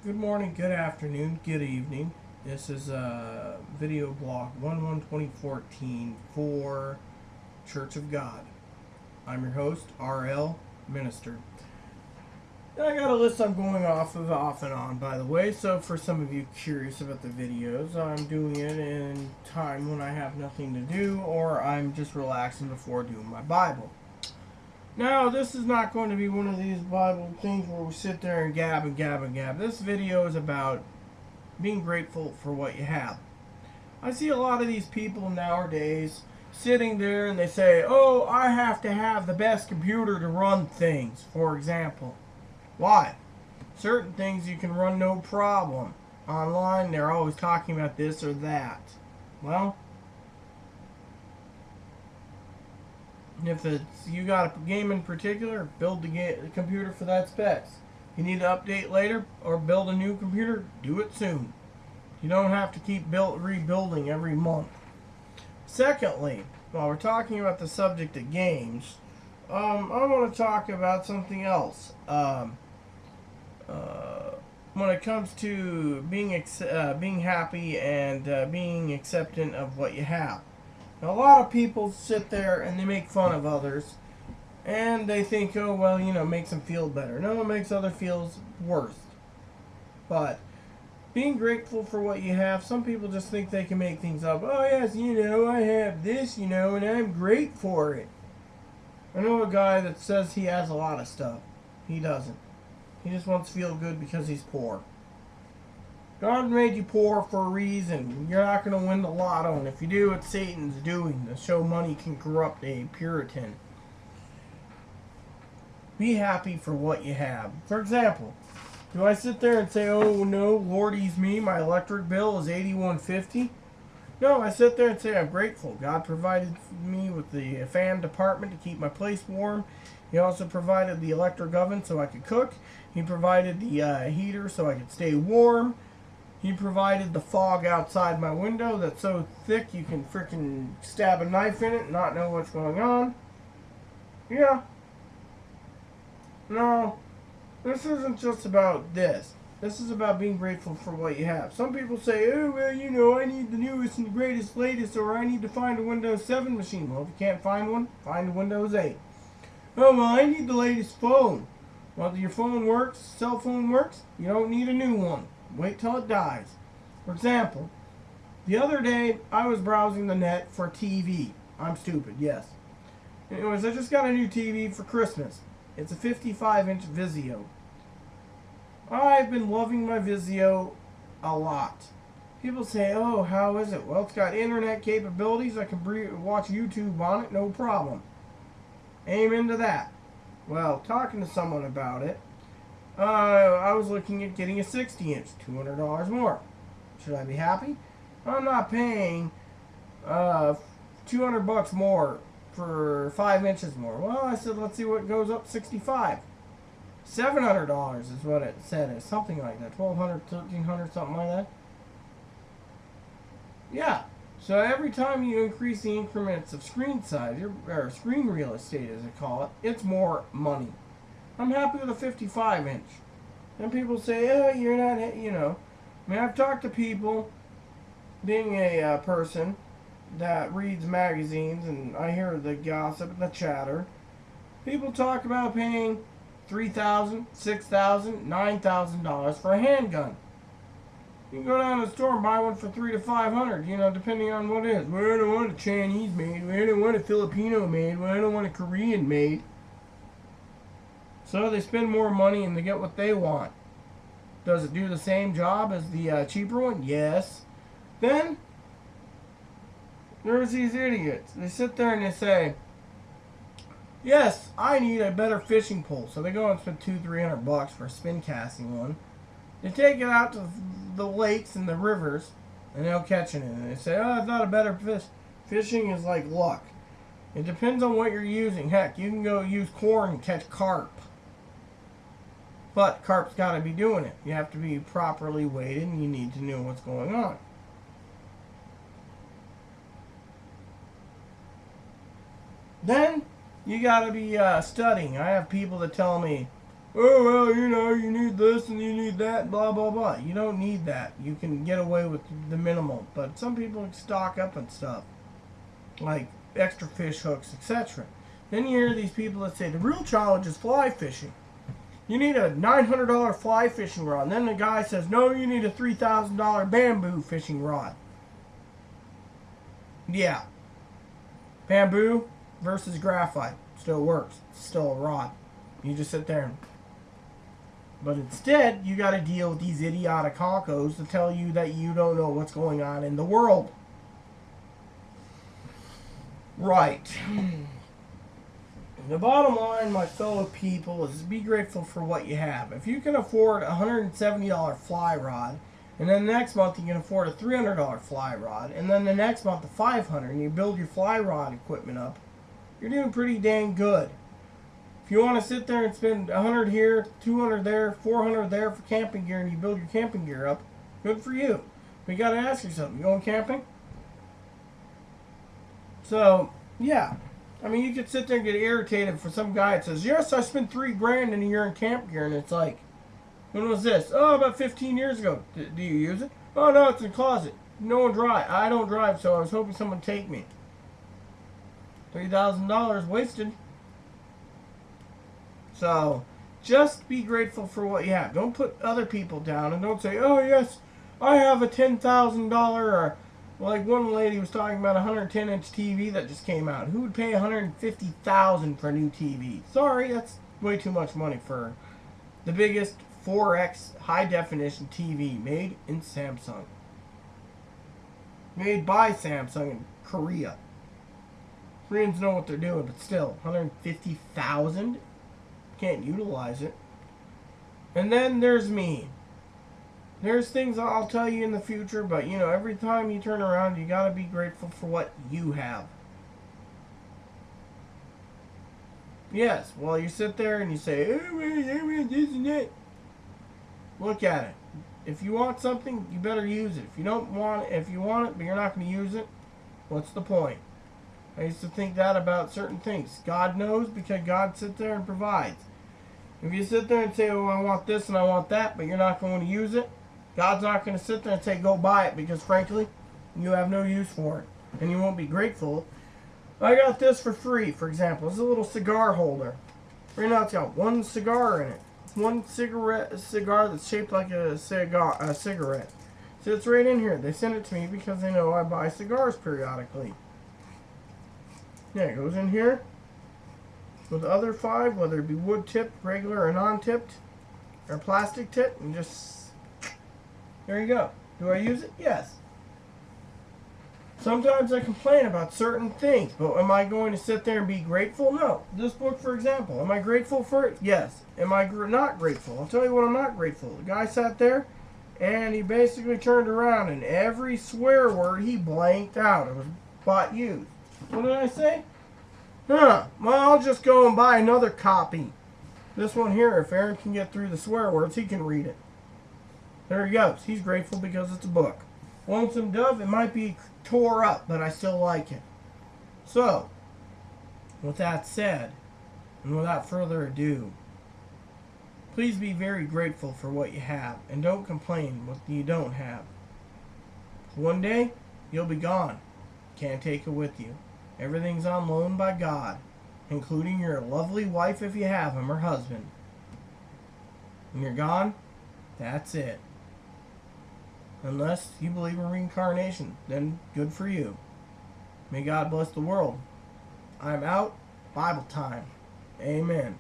Good morning, good afternoon, good evening. This is a video blog 1/1/2014 for Church of God. I'm your host, RL Minister. I got a list I'm going off and on, by the way, so for some of you curious about the videos, I'm doing it in time when I have nothing to do or I'm just relaxing before doing my Bible. Now, this is not going to be one of these Bible things where we sit there and gab and gab and gab. This video is about being grateful for what you have. I see a lot of these people nowadays sitting there and they say, oh, I have to have the best computer to run things, for example. Why? Certain things you can run no problem. Online, they're always talking about this or that. Well, if it's you got a game in particular, build the computer for that specs. You need to update later or build a new computer, do it soon. You don't have to keep rebuilding every month. Secondly, while we're talking about the subject of games, I want to talk about something else. When it comes to being happy and being acceptant of what you have. Now, a lot of people sit there and they make fun of others, and they think, oh, well, makes them feel better. No, it makes others feel worse. But being grateful for what you have, some people just think they can make things up. Oh, yes, I have this, and I'm great for it. I know a guy that says he has a lot of stuff. He doesn't. He just wants to feel good because he's poor. God made you poor for a reason. You're not going to win the lotto, and if you do, it's Satan's doing to show money can corrupt a Puritan. Be happy for what you have. For example, do I sit there and say, oh no, Lordy's me, my electric bill is $81.50? No, I sit there and say I'm grateful. God provided me with the fan department to keep my place warm. He also provided the electric oven so I could cook. He provided the heater so I could stay warm. He provided the fog outside my window that's so thick you can freaking stab a knife in it and not know what's going on. Yeah. No, this isn't just about this. This is about being grateful for what you have. Some people say, oh, well, I need the newest and greatest, latest, or I need to find a Windows 7 machine. Well, if you can't find one, find a Windows 8. Oh, well, I need the latest phone. Well, your phone works, cell phone works, you don't need a new one. Wait till it dies. For example, the other day I was browsing the net for TV. I'm stupid, yes. Anyways, I just got a new TV for Christmas. It's a 55-inch Vizio. I've been loving my Vizio a lot. People say, oh, how is it? Well, it's got internet capabilities. I can watch YouTube on it, no problem. Amen to that. Well, talking to someone about it, I was looking at getting a 60-inch, $200 more. Should I be happy? I'm not paying $200 more for 5 inches more. Well, I said, let's see what goes up 65. $700 is what it said. It's something like that. $1,200, $1,300, something like that. Yeah. So every time you increase the increments of screen size, or screen real estate as they call it, it's more money. I'm happy with a 55-inch. And people say, oh, you're not, I mean, I've talked to people, being a person that reads magazines, and I hear the gossip and the chatter. People talk about paying $3,000, $6,000, $9,000 for a handgun. You can go down to the store and buy one for $300 to $500, depending on what it is. Well, I don't want a Chinese made. Well, I don't want a Filipino made. Well, I don't want a Korean made. So they spend more money and they get what they want. Does it do the same job as the cheaper one? Yes. Then there's these idiots. They sit there and they say, yes, I need a better fishing pole. So they go and spend $200-300 for a spin casting one. They take it out to the lakes and the rivers and they'll catch it in it. And they say, oh, I thought a better fish. Fishing is like luck. It depends on what you're using. Heck, you can go use corn and catch carp. But carp's got to be doing it. You have to be properly weighted and you need to know what's going on. Then you got to be studying. I have people that tell me, oh, well, you know, you need this and you need that, blah, blah, blah. You don't need that. You can get away with the minimal. But some people stock up on stuff, like extra fish hooks, etc. Then you hear these people that say the real challenge is fly fishing. You need a $900 fly fishing rod. And then the guy says, no, you need a $3,000 bamboo fishing rod. Yeah. Bamboo versus graphite. Still works. It's still a rod. You just sit there and... But instead, you got to deal with these idiotic honkos to tell you that you don't know what's going on in the world. Right. The bottom line, my fellow people, is be grateful for what you have. If you can afford a $170 fly rod, and then the next month you can afford a $300 fly rod, and then the next month a $500, and you build your fly rod equipment up, you're doing pretty dang good. If you want to sit there and spend $100 here, $200 there, $400 there for camping gear, and you build your camping gear up, good for you. But you got to ask yourself, you going camping? So, yeah. I mean, you could sit there and get irritated for some guy that says, yes, I spent $3 grand in a year in camp gear, and it's like, when was this? Oh, about 15 years ago. Do you use it? Oh, no, it's in the closet. No one drive. I don't drive, so I was hoping someone would take me. $3,000 wasted. So, just be grateful for what you have. Don't put other people down, and don't say, oh, yes, I have a $10,000, or like one lady was talking about a 110-inch TV that just came out. Who would pay $150,000 for a new TV? Sorry, that's way too much money for the biggest 4X high-definition TV made in Samsung. Made by Samsung in Korea. Koreans know what they're doing, but still, $150,000? Can't utilize it. And then there's me. There's things I'll tell you in the future, but you know, every time you turn around, you gotta be grateful for what you have. Yes, well, you sit there and you say, oh, this and that. Look at it. If you want something, you better use it. If you don't want it, if you want it, but you're not going to use it, what's the point? I used to think that about certain things. God knows because God sits there and provides. If you sit there and say, oh, I want this and I want that, but you're not going to use it, God's not going to sit there and say, go buy it, because frankly, you have no use for it. And you won't be grateful. I got this for free, for example. It's a little cigar holder. Right now it's got one cigar in it. One cigar that's shaped like a cigarette. So it's right in here. They sent it to me because they know I buy cigars periodically. Yeah, it goes in here with the other 5, whether it be wood tipped, regular or non-tipped, or plastic tipped, and just, there you go. Do I use it? Yes. Sometimes I complain about certain things, but am I going to sit there and be grateful? No. This book, for example, am I grateful for it? Yes. Am I not grateful? I'll tell you what I'm not grateful. The guy sat there, and he basically turned around, and every swear word he blanked out. It was bought used. What did I say? Well, I'll just go and buy another copy. This one here, if Aaron can get through the swear words, he can read it. There he goes. He's grateful because it's a book. Lonesome Dove, it might be tore up, but I still like it. So, with that said, and without further ado, please be very grateful for what you have, and don't complain what you don't have. One day, you'll be gone. Can't take it with you. Everything's on loan by God, including your lovely wife if you have him, or husband. When you're gone, that's it. Unless you believe in reincarnation, then good for you. May God bless the world. I'm out. Bible time. Amen.